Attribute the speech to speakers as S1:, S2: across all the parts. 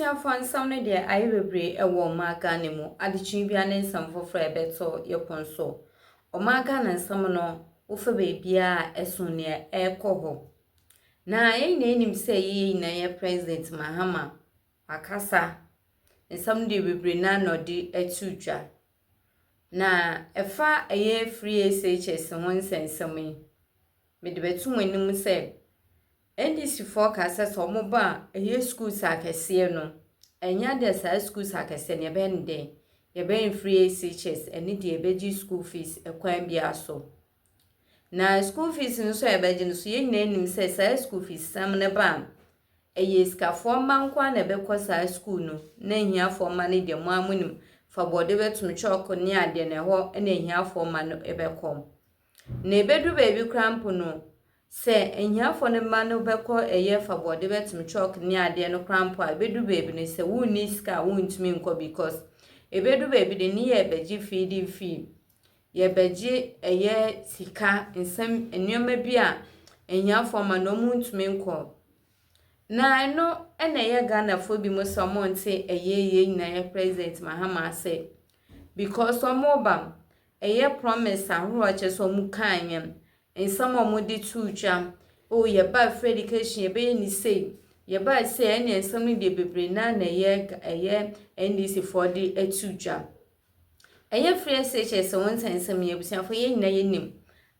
S1: Abusiafo nsam no de ayi bebre ewo maga ne mu adetwe bia ne nsam foforo ebeto yeponso omaga na nsam no wo fa bebia esun ne ekoho na enim se yi na ye president Mahama akasa nsam de bebre na no de etudwa na efa eye free SHS won nsensam me de betu anim se NDC forecast so mo ba eye schools akese no enya de sa schools akese ne be nde ye be free SHS eni de beji school fees ekwan bia so na school fees no so ebeji no so ye nyina nim se sa school fees sam ne ba eye ska forma nkwa na be ko sa school no na hia forma ne de mo amunim fa bode betum chalk ne ade ne ho na hia forma no ebe kom na ebedu baby cramp no se enyafo ne ma no beko eye fa bode betum chalk ne ade no cramp a ebedu baby ne se wuni ska wuntumi nko because ebedu baby de ni ye beji feeding fee ye beji eye sika nsem enyoma bi a enyafo ma no muntumi nko na no ene ye Ghana fo bi mo somonte eye na ye president Mahama se because omobam eye promise ahoro cheso mu kanyem ensam omudi tuja o ye ba free education ye be ni say ye ba say ene ensam de bebre na eye NDC for the etuja eye free SHS won ensam ye busiafo ye nyina ye nim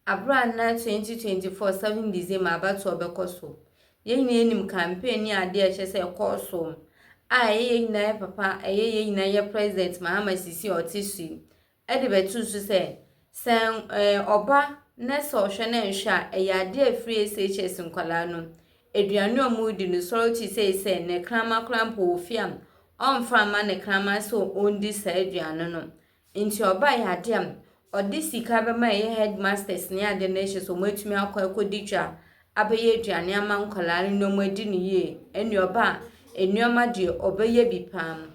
S1: abra na 2024 7 December abato obekoso ye nyina nim campaign ni ade a chese ekoso a ye nyina ye papa ye nyina ye president Mahama sisi otisu ede betu so sen oba na so hwe na nhwa eyade free SHS nkwala no eduane omudi no soroti say ne krama krampo ofiam onfa ma ne krama so ondi sa eduane no nti oba yade am odi sika be ma ye headmasters ne ade na hye so matumi akwaditwa abeye eduane ama nkwala no madi ne ye eni oba enuoma de obeye bipam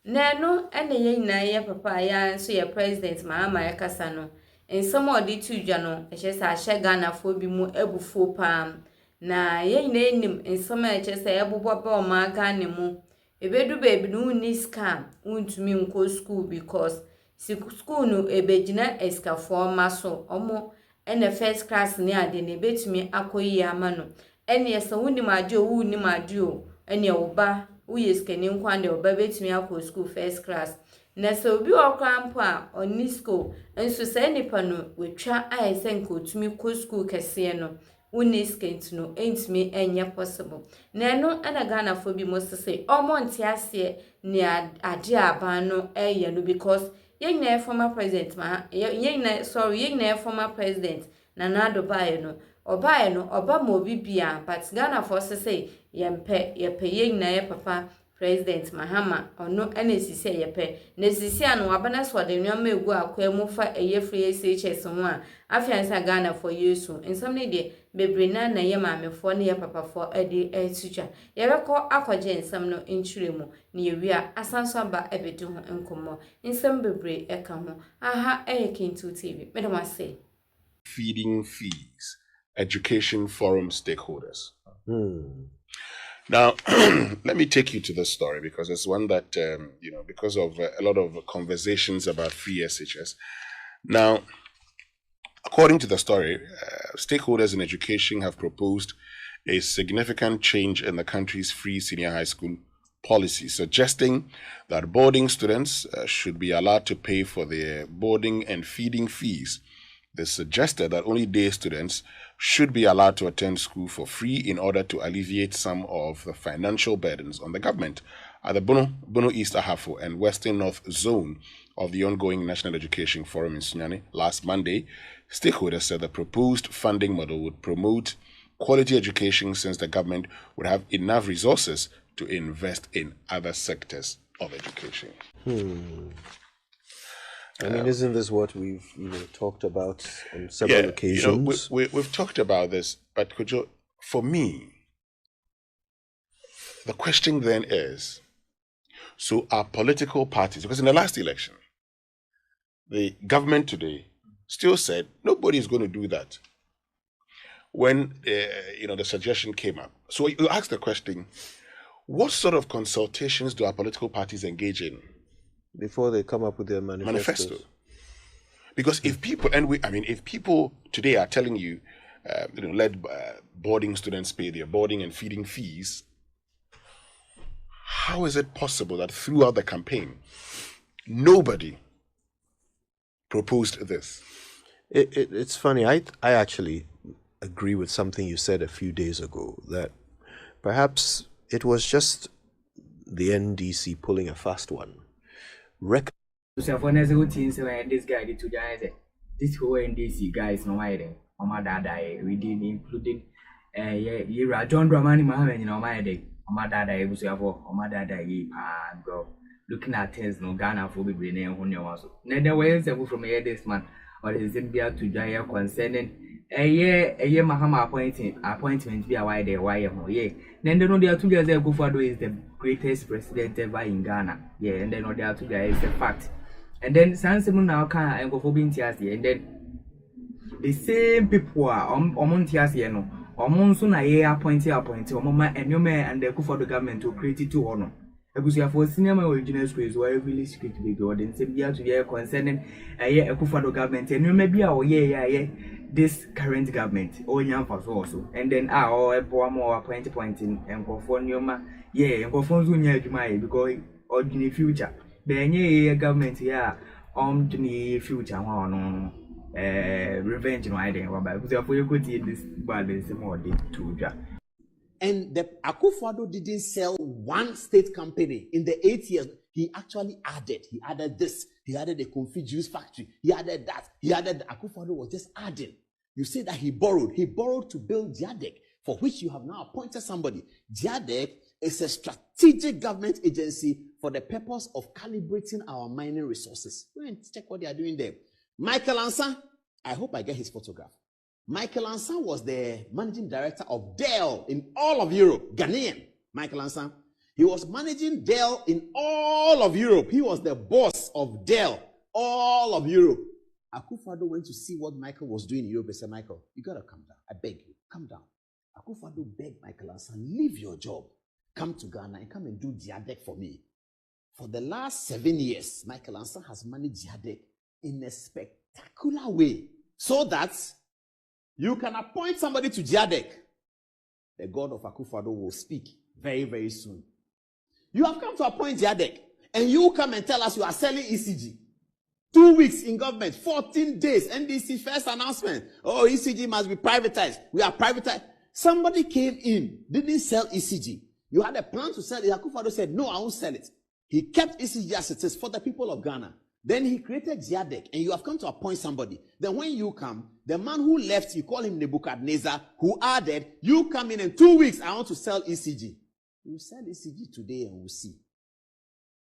S1: na no ene ye nyina ye papa ya nso ye president Mahama ya kasa no ensam odi tudwa no ehye sa Ghana fo bi mu ebufuo pam na ye nyina enim ensam ehye sa ebobba ba omaga ne mu ebedu baby no ni scam untumi nko school because school no ebegina eska forma so omo ene first class ni ade ne betumi akoyi ama no ene esa wunim ade o wunim ade o ene oba uye skeni nkwande oba betumi akọ school first class na so obi okrampo a oni school enso se nipa no wetwa ayese nkotumi ko school kese no uni skent no entimi enye possible na no ana Ghana fo bi mo sese omonti ase ni ade aban no eye no because yenna former president yenna former president na nado bae no obae no oba mo bibia but Ghana fo sese yempe yenna ye papa president Mahama ono enesisi yepe nesisi anu abana so de nneoma egu akwa mu fa eye free SHS ho a afiansa Ghana for yesu ensam ne de bebre na ye maamefo ne ye papa fo ede etuja ye beko akwaje ensam no nchiremu ne ye wia asanso aba ebedu ho enkomo ensam bebre eka ho aha Kintu TV medama say
S2: feeding fees education forum stakeholders. Now, let me take you to this story because it's one that, because of a lot of conversations about free SHS. Now, according to the story, stakeholders in education have proposed a significant change in the country's free senior high school policy, suggesting that boarding students should be allowed to pay for their boarding and feeding fees. They suggested that only day students should be allowed to attend school for free in order to alleviate some of the financial burdens on the government. At the Bono East Ahafo and Western North Zone of the ongoing National Education Forum in Sunyani last Monday, stakeholders said the proposed funding model would promote quality education since the government would have enough resources to invest in other sectors of education.
S3: I mean, isn't this what we've talked about on several occasions?
S2: We've talked about this, but Kojo, for me, the question then is, so our political parties, because in the last election, the government today still said nobody is going to do that when the suggestion came up. So you ask the question, What sort of consultations do our political parties engage in
S3: before they come up with their manifesto?
S2: Because if people, if people today are telling you, let boarding students pay their boarding and feeding fees, how is it possible that throughout the campaign, nobody proposed this?
S3: It's funny. I actually agree with something you said a few days ago, that perhaps it was just the NDC pulling a fast one.
S4: This guy did to this whole NDC guys no idea. My dad we did including John Dramani Mahama in my day. My dad I was my dad go looking at things no Ghana for be name who was. Neither way from here this man or is it to Jaya concerning a year Mahama appointment be a wide wire. Then they know the 2 years ago for is the greatest president ever in Ghana. Yeah, and then the other 2 years is the fact. And then Sansemun now can go for being Tiasi, and then the same people are on Tiasi, no, or Monsoon a year appointed, or Mama and your man and the coup for the government to create it to honor. Because you have for senior original schools were really strict with the audience, same year to year concerning a year a coup for the government, and you may be our year, this current government, or young for also, and then our more pointing and conform your ma, and conform Junia because ordinary future. Then ye government here the future no revenge no idea because you could see this balance more to.
S5: And the Akufo-Addo didn't sell one state company in the 8 years. He actually added this, he added the confit juice factory, he added that, Akufo-Addo was just adding. You say that he borrowed to build JADEC, for which you have now appointed somebody. JADEC is a strategic government agency for the purpose of calibrating our mining resources. Go and check what they are doing there. Michael Ansa, I hope I get his photograph. Michael Ansa was the managing director of Dell in all of Europe. Ghanaian, Michael Ansa. He was managing Dell in all of Europe. He was the boss of Dell, all of Europe. Akufo-Addo went to see what Michael was doing in Europe and said, Michael, you got to come down. I beg you, come down. Akufo-Addo begged Michael Ansa, leave your job. Come to Ghana and come and do JADEC for me. For the last 7 years, Michael Ansa has managed JADEC in a spectacular way so that you can appoint somebody to JADEC. The God of Akufo-Addo will speak very, very soon. You have come to appoint JADEC and you come and tell us you are selling ECG. 2 weeks in government, 14 days, NDC first announcement. Oh, ECG must be privatized. We are privatized. Somebody came in, didn't sell ECG. You had a plan to sell it. Akufo-Addo said, no, I won't sell it. He kept ECG as it is for the people of Ghana. Then he created JADEC, and you have come to appoint somebody. Then when you come, the man who left, you call him Nebuchadnezzar, who added, you come in 2 weeks, I want to sell ECG. You sell ECG today and we'll see.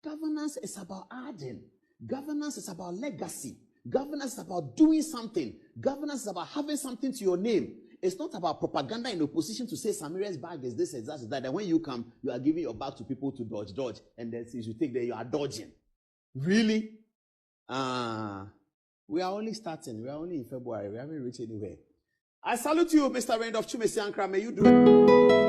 S5: Governance is about adding. Governance is about legacy. Governance is about doing something. Governance is about having something to your name. It's not about propaganda in opposition to say Samira's bag is this, is that. And when you come, you are giving your bag to people to dodge. And then since you take that, you are dodging. Really? We are only starting. We are only in February. We haven't reached anywhere. I salute you, Mr. Randolph Chumesi Ankra. May you do it.